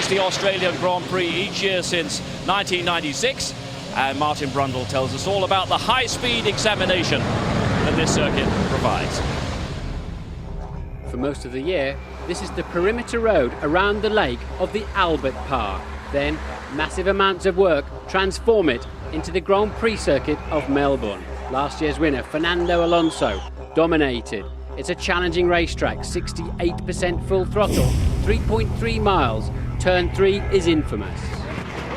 the Australian Grand Prix each year since 1996. And Martin Brundle tells us all about the high-speed examination that this circuit provides. For most of the year, this is the perimeter road around the lake of the Albert Park. Then, massive amounts of work transform it into the Grand Prix circuit of Melbourne. Last year's winner, Fernando Alonso, dominated. It's a challenging racetrack, 68% full throttle, 3.3 miles. Turn 3 is infamous.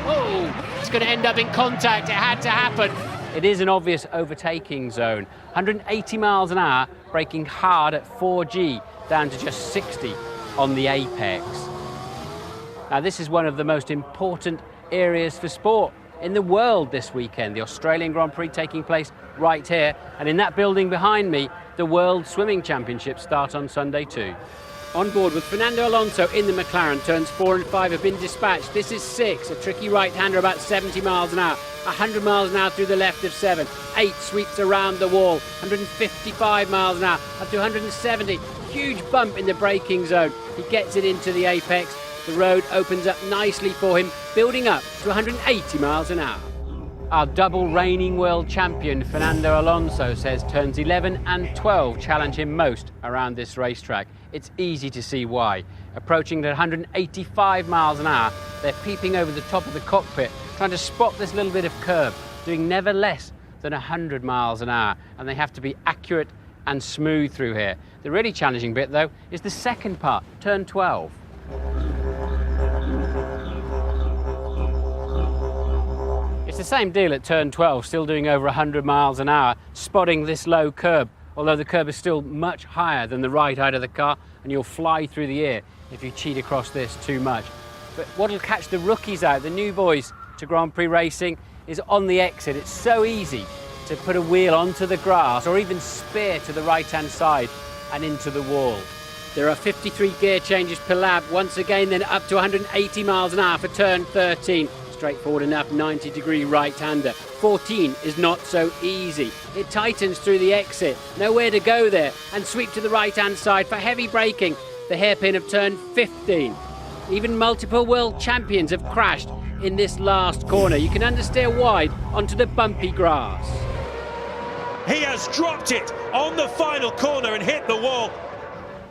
Oh, it's going to end up in contact. It had to happen. It is an obvious overtaking zone. 180 miles an hour, braking hard at 4G, down to just 60 on the apex. Now, this is one of the most important areas for sport in the world this weekend. The Australian Grand Prix taking place right here, and in that building behind me, the World Swimming Championships start on Sunday too. On board with Fernando Alonso in the McLaren, turns 4 and 5 have been dispatched. This is 6, a tricky right-hander about 70 miles an hour, 100 miles an hour through the left of 7, 8 sweeps around the wall, 155 miles an hour, up to 170, huge bump in the braking zone. He gets it into the apex, the road opens up nicely for him, building up to 180 miles an hour. Our double reigning world champion, Fernando Alonso, says turns 11 and 12 challenge him most around this racetrack. It's easy to see why. Approaching at 185 miles an hour, they're peeping over the top of the cockpit, trying to spot this little bit of curb, doing never less than 100 miles an hour, and they have to be accurate and smooth through here. The really challenging bit, though, is the second part, turn 12. It's the same deal at turn 12, still doing over 100 miles an hour, spotting this low curb, although the curb is still much higher than the right side of the car, and you'll fly through the air if you cheat across this too much. But what'll catch the rookies out, the new boys to Grand Prix racing, is on the exit. It's so easy to put a wheel onto the grass or even spear to the right-hand side and into the wall. There are 53 gear changes per lap, once again then up to 180 miles an hour for turn 13. Straightforward enough 90-degree right-hander. 14 is not so easy. It tightens through the exit, nowhere to go there, and sweep to the right-hand side for heavy braking, the hairpin of turn 15. Even multiple world champions have crashed in this last corner. You can understeer wide onto the bumpy grass. He has dropped it on the final corner and hit the wall.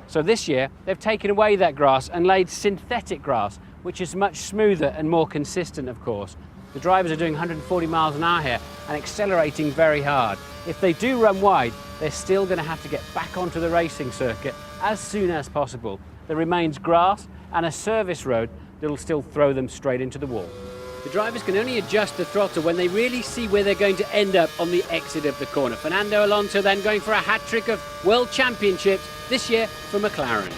So this year, they've taken away that grass and laid synthetic grass, which is much smoother and more consistent, of course. The drivers are doing 140 miles an hour here and accelerating very hard. If they do run wide, they're still going to have to get back onto the racing circuit as soon as possible. There remains grass and a service road that'll still throw them straight into the wall. The drivers can only adjust the throttle when they really see where they're going to end up on the exit of the corner. Fernando Alonso then going for a hat-trick of World Championships this year for McLaren.